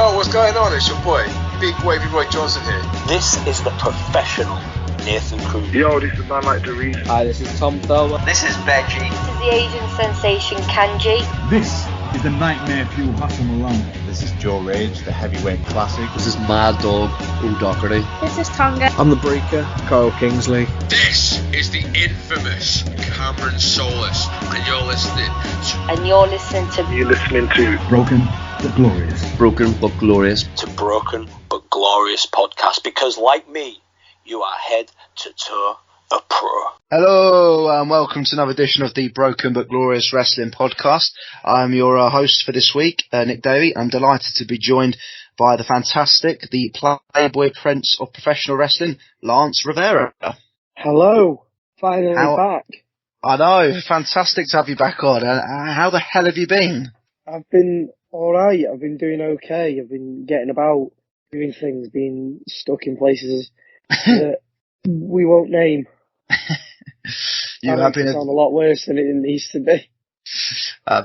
Yo, what's going on? It's your boy, Big Wavy Roy Johnson here. This is the professional Nathan Cruz. Yo, this is man like Doris. Hi, this is Tom Thurber. This is Benji. This is the Asian sensation Kanji. This is the Nightmare Fuel Hassan Malone. This is Joe Rage, the heavyweight classic. This is Mad Dog O'Doherty. This is Tonga. I'm the Breaker, Carl Kingsley. This is the infamous Cameron Solis, and you're listening to Broken but Glorious. Broken but Glorious. To Broken but Glorious podcast, because like me, you are head to toe a pro. Hello and welcome to another edition of the Broken but Glorious Wrestling Podcast. I'm your host for this week, Nick Davey. I'm delighted to be joined by the fantastic, the Playboy Prince of Professional Wrestling, Lance Revera. Hello, finally back. I know, fantastic to have you back on. How the hell have you been? I've been alright, I've been doing okay. I've been getting about, doing things, being stuck in places that we won't name. You have been a lot worse than it needs to be.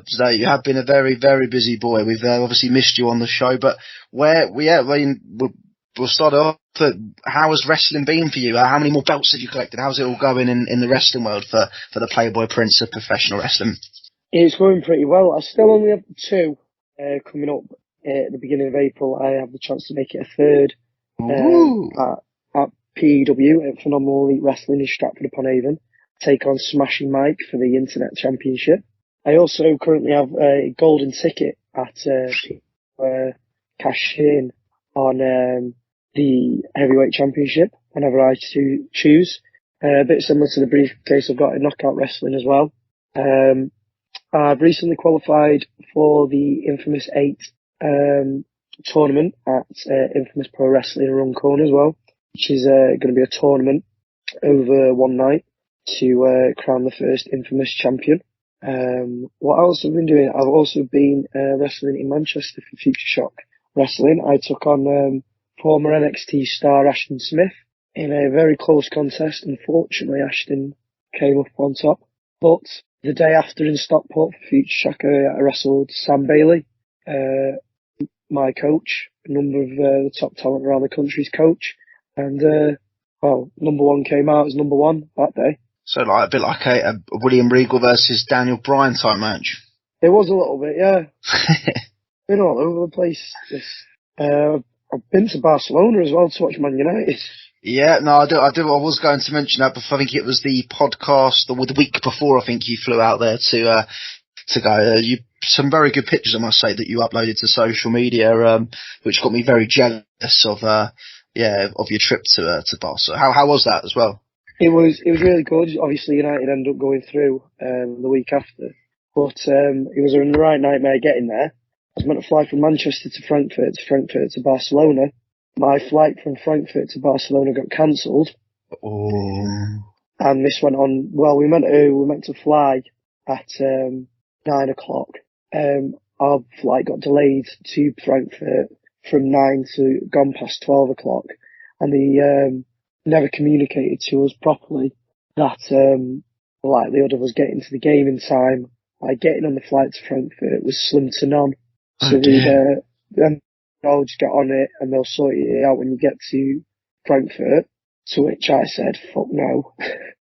So you have been a very, very busy boy. We've obviously missed you on the show, but we'll start off. How has wrestling been for you? How many more belts have you collected? How's it all going in the wrestling world for the Playboy Prince of Professional Wrestling? It's going pretty well. I still only have 2 coming up at the beginning of April. I have the chance to make it a third at PEW at Phenomenal Elite Wrestling in Stratford-upon-Avon. Take on Smashing Mike for the Internet Championship. I also currently have a golden ticket at cash in on the Heavyweight Championship whenever I choose. A bit similar to the briefcase I've got in Knockout Wrestling as well. I've recently qualified for the Infamous 8 tournament at Infamous Pro Wrestling in Runcorn as well, which is going to be a tournament over one night to crown the first Infamous champion. What else have I been doing? I've also been wrestling in Manchester for Future Shock Wrestling. I took on former NXT star Ashton Smith in a very close contest. Unfortunately, Ashton came up on top. But the day after in Stockport for Future Shock, I wrestled Sam Bailey, my coach, a number of the top talent around the country's coach. And, number one came out as number one that day. So a bit like a William Regal versus Daniel Bryan type match. It was a little bit, yeah. Been all over the place. I've been to Barcelona as well to watch Man United. Yeah, no, I do. I was going to mention that before. I think it was the podcast or the week before. I think you flew out there to go. Some very good pictures, I must say, that you uploaded to social media, which got me very jealous of your trip to Barcelona. How was that as well? It was really good. Obviously, United ended up going through the week after, but it was a right nightmare getting there. I was meant to fly from Manchester to Frankfurt to Barcelona. My flight from Frankfurt to Barcelona got cancelled. Oh. And this went on. Well, we meant to fly at 9 o'clock. Our flight got delayed to Frankfurt from 9 to gone past 12 o'clock, and they never communicated to us properly that the likelihood of us getting to the game in time, like getting on the flight to Frankfurt, was slim to none. So they'll just get on it and they'll sort it out when you get to Frankfurt. To which I said, fuck no.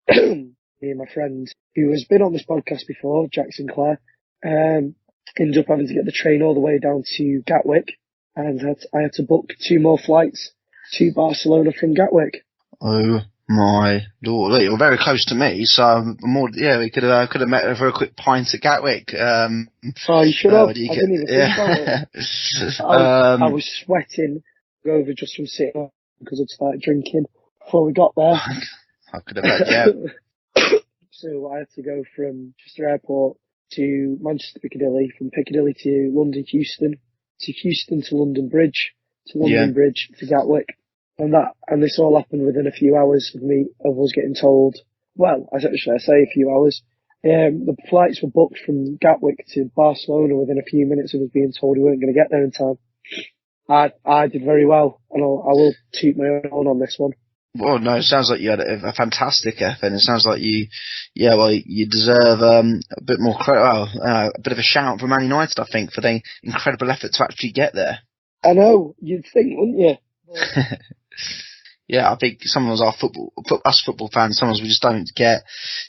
Me and my friend, who has been on this podcast before, Jack Sinclair, ended up having to get the train all the way down to Gatwick, and I had to book 2 more flights to Barcelona from Gatwick. Oh my lord! You're very close to me, so we could have met for a quick pint at Gatwick. Oh, you should have. I didn't even think about it. I was sweating over just from sitting up because I'd started drinking before we got there. I could have bet, yeah. So I had to go from Chester Airport to Manchester Piccadilly, from Piccadilly to London Euston, to Euston to London Bridge, to London Bridge to Gatwick. And this all happened within a few hours of us getting told. Well, I say a few hours. The flights were booked from Gatwick to Barcelona within a few minutes of us being told we weren't going to get there in time. I did very well, and I will toot my own horn on this one. Well, no, it sounds like you had a fantastic effort, and it sounds like you deserve a bit more credit, a bit of a shout from Man United, I think, for the incredible effort to actually get there. I know, you'd think, wouldn't you? Yeah, I think sometimes us football fans, sometimes we just don't get.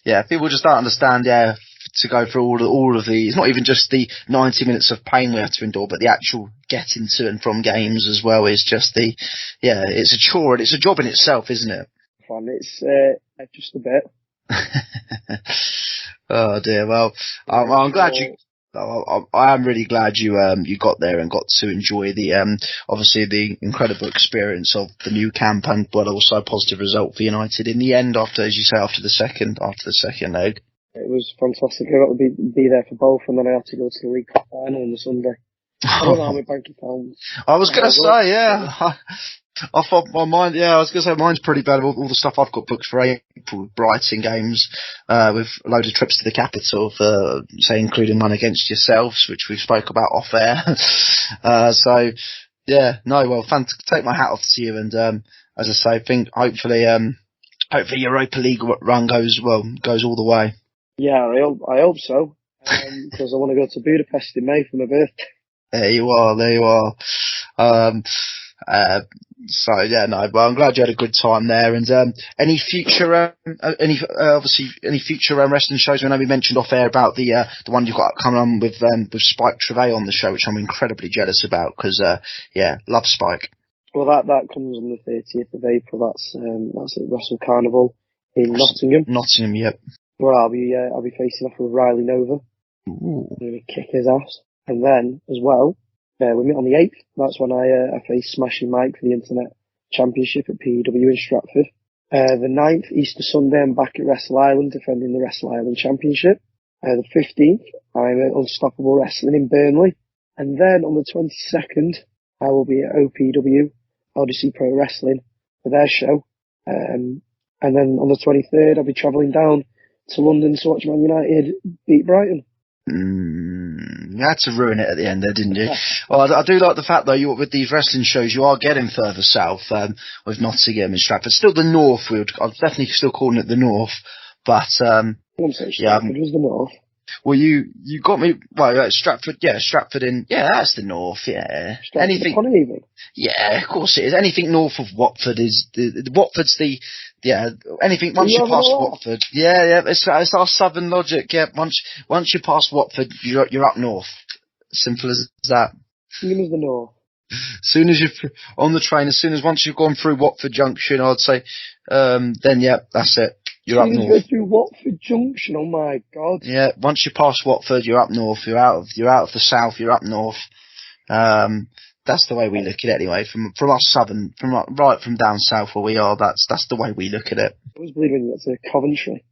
Yeah, people just don't understand. Yeah, to go through all of the. It's not even just the 90 minutes of pain we have to endure, but the actual getting to and from games as well is just the. Yeah, it's a chore and it's a job in itself, isn't it? Fun. It's just a bit. Oh dear. Well, I'm glad you. I am really glad you got there and got to enjoy the obviously the incredible experience of the new camp and but also a positive result for United in the end after, as you say, after the second leg. It was fantastic. I got to be there for both, and then I had to go to the League Cup final on the Sunday. I don't know how my bank account. I was going to say, yeah. I thought my mind, yeah, I was going to say mine's pretty bad. All the stuff I've got booked for April, Brighton games, with a load of trips to the capital for, say, including one against yourselves, which we spoke about off air. So, yeah, no, well, take my hat off to you. And, as I say, think hopefully Europa League run goes all the way. Yeah, I hope so. Because I want to go to Budapest in May for my birthday. There you are. So yeah, no, well, I'm glad you had a good time there. And any future wrestling shows? I know we mentioned off air about the one you've got coming on with Spike Trevay on the show, which I'm incredibly jealous about because love Spike. Well, that comes on the 30th of April. That's at Wrestle Carnival in Nottingham. Nottingham, yep. Where I'll be facing off with Riley Nova. Ooh. I'm going to kick his ass, and then as well. We meet on the 8th. That's when I face Smashing Mike for the Internet Championship at PEW in Stratford. The 9th, Easter Sunday, I'm back at Wrestle Island defending the Wrestle Island Championship. The 15th, I'm at Unstoppable Wrestling in Burnley. And then on the 22nd, I will be at OPW, Odyssey Pro Wrestling, for their show. And then on the 23rd, I'll be travelling down to London to watch Man United beat Brighton. You had to ruin it at the end there, didn't you? Well, I do like the fact, though, with these wrestling shows, you are getting further south, with Nottingham and Stratford. Still the North, I'm definitely still calling it the North, but, Stratford was the North. Well, you got me, well, Stratford, Stratford that's the North, yeah. Anything, even? Yeah, of course it is. Anything north of Watford is, Watford's anything, once you pass Watford, it's our southern logic, yeah, once you pass Watford, you're up north. Simple as that. Same as the North. Soon as you're on the train, once you've gone through Watford Junction, I'd say, then that's it. You're up north. You go through Watford Junction, oh my god. Yeah, once you pass Watford, you're up north. You're out of the south, you're up north. That's the way we look at it anyway. From us southern, right from down south where we are, that's the way we look at it. I always believe when you get to Coventry.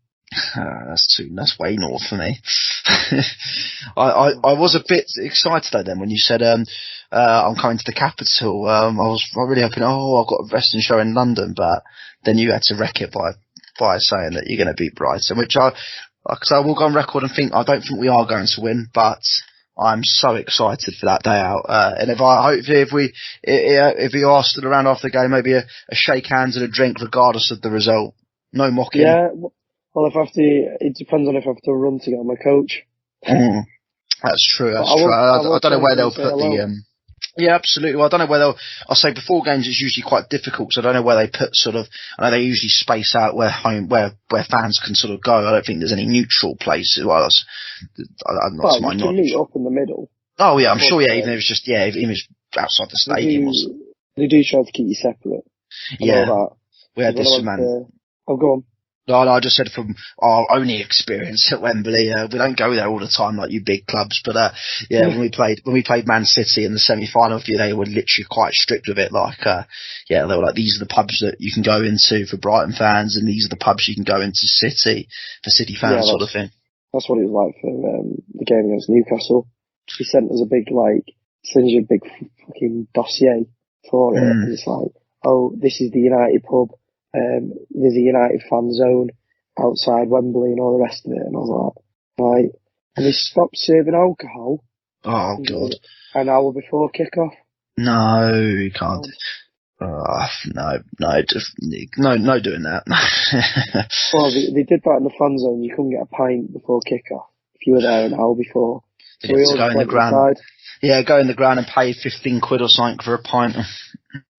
That's way north for me. I was a bit excited though then when you said I'm coming to the capital. I was really hoping, I've got a wrestling show in London, but then you had to wreck it by saying that you're going to beat Brighton, which I will go on record and think I don't think we are going to win, but I'm so excited for that day out. And if we are still around after the game, maybe a shake hands and a drink regardless of the result. No mocking. Yeah. Well, it depends on if I have to run to get on my coach. That's true. I don't know where they'll put the. Yeah, absolutely. Well, I don't know where I'll say before games it's usually quite difficult, so I don't know where they put I know they usually space out where fans can sort of go. I don't think there's any neutral places. Well, I'm not to my knowledge. You can meet up in the middle. Oh yeah, I'm sure. Yeah, even if it's just even if it's outside the stadium. They do try to keep you separate. Yeah, we had this man. Go on. No, I just said from our only experience at Wembley, we don't go there all the time like you big clubs, but when we played Man City in the semi-final, they were literally quite strict with it. Like, they were like, these are the pubs that you can go into for Brighton fans, and these are the pubs you can go into for City fans, sort of thing. That's what it was like for the game against Newcastle. He sent us a big fucking dossier for it. And it's like, this is the United pub. There's a United fan zone outside Wembley and all the rest of it, and I was like, right. And they stopped serving alcohol. Oh god! An hour before kick-off. No, you can't. No doing that. Well, they did that in the fan zone. You couldn't get a pint before kick-off if you were there an hour before. So we all go in the ground. Yeah, go in the ground and pay 15 quid or something for a pint.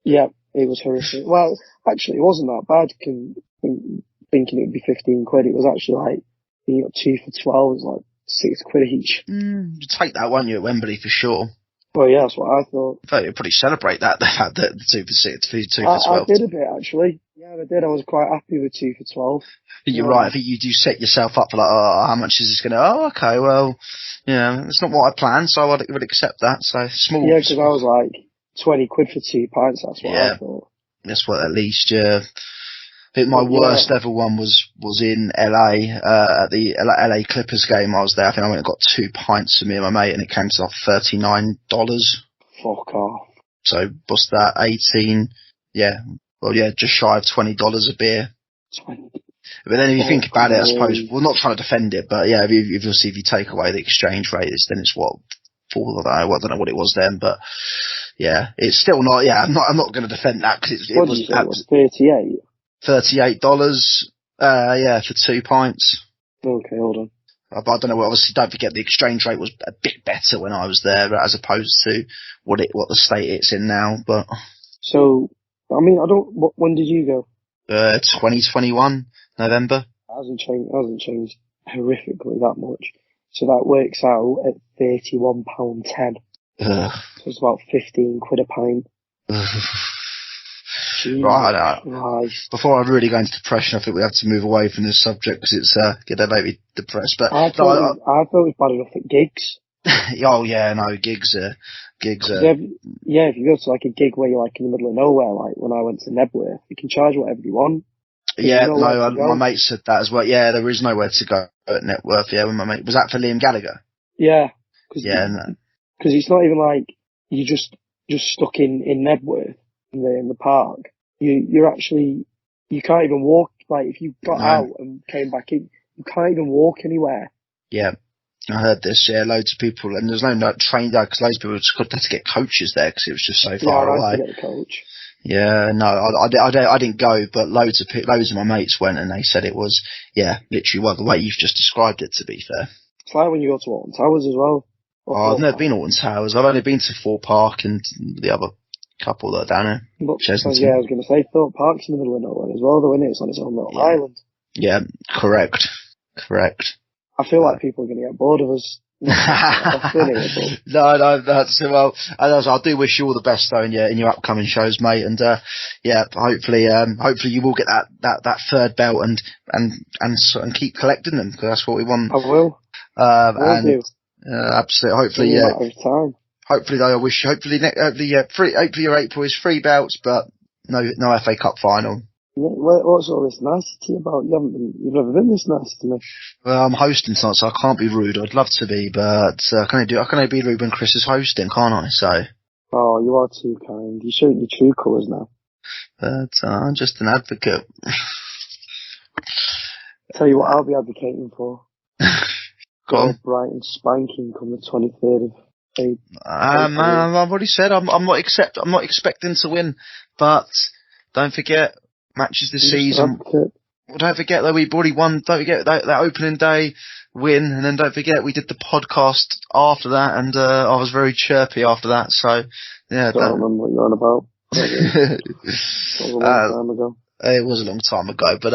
Yeah, it was horrific. Well, actually, it wasn't that bad. Thinking it would be 15 quid, it was actually like, you got 2 for 12, it was like 6 quid each. You'd take that, won't you, at Wembley for sure? Well, yeah, that's what I thought. I thought you'd probably celebrate that, the fact that the 2 for 6, 2 for 12. I did a bit, actually. Yeah, I did. I was quite happy with 2 for 12. You're right. I think you do set yourself up for like, oh, how much is this going to? Oh, okay, well, it's not what I planned, so I would accept that. So small. Yeah, because I was like 20 quid for 2 pints. That's what I thought. That's what, at least. Yeah. I think my worst ever one was in LA at the LA Clippers game. I was there. I think I went and got 2 pints for me and my mate, and it came to like $39. Fuck off. So what's that? 18. Yeah. Well, yeah, just shy of $20 a beer. 20. But then if you think about it, I suppose, well, not trying to defend it, but yeah, if you take away the exchange rate, then it's what, I don't know what it was then, but yeah, it's still not, I'm not going to defend that because it was 38? $38, for 2 pints. Okay, hold on. But I don't know, obviously don't forget the exchange rate was a bit better when I was there as opposed to what the state it's in now, but. So, I mean, when did you go? 2021, November. It hasn't changed horrifically that much. So that works out at £31.10. So it's about 15 quid a pint. Right. Before I really go into depression, I think we have to move away from this subject because it's going to make me depressed. But I thought it was bad enough at gigs. Oh yeah, no, gigs. If you go to like a gig where you're like in the middle of nowhere, like when I went to Nebworth, you can charge whatever you want. Yeah, my mate said that as well. Yeah, there is nowhere to go at Networth. Yeah, when my mate was that for Liam Gallagher. Yeah. No. Because it's not even like you just stuck in Nebworth in the park. You can't even walk. Like if you got out and came back in, you can't even walk anywhere. Yeah. I heard this, loads of people, and there's no train there because loads of people just had to get coaches there because it was just so far away. I had to get a coach. Yeah, no, I didn't go, but loads of my mates went, and they said it was, literally the way you've just described it. To be fair, it's like when you go to Alton Towers as well. I've never been to Alton Towers. I've only been to Thorpe Park and the other couple that are down there. I was going to say Thorpe Park's in the middle of nowhere as well, though, isn't it? It's on its own little island. Yeah, correct. I feel like people are going to get bored of us. No, that's well. I do wish you all the best though in your upcoming shows, mate. And hopefully you will get that third belt and keep collecting them because that's what we want. I will. Absolutely. Hopefully, time. Hopefully your April is 3 belts, but no FA Cup final. What's all this nicety about? You've never been this nice to me. Well, I'm hosting tonight, so I can't be rude. I'd love to be, but I can only be rude when Chris is hosting, can't I? So. Oh, you are too kind. You're showing your true colours now. But I'm just an advocate. Tell you what, I'll be advocating for. Go on. Bright and spanking come the 23rd of April. I've already said I'm not expecting to win, but don't forget. Matches this season. Well, don't forget that we've already won. Don't forget that opening day win, and then don't forget we did the podcast after that, and I was very chirpy after that. So yeah, don't remember what you're on about. It was a long time ago. It was a long time ago, but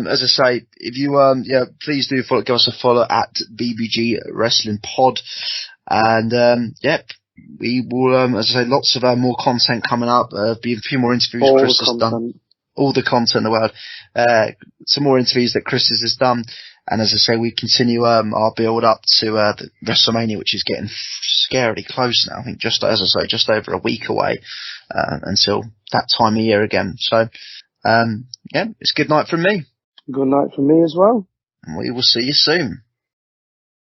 as I say, if you please do give us a follow at BBG Wrestling Pod, and we will, as I say, lots of more content coming up. Be a few more interviews Chris has done. All the content in the world. Some more interviews that Chris has done. And as I say, we continue our build up to the WrestleMania, which is getting scarily close now. I think just over a week away until that time of year again. So, it's good night from me. Good night from me as well. And we will see you soon.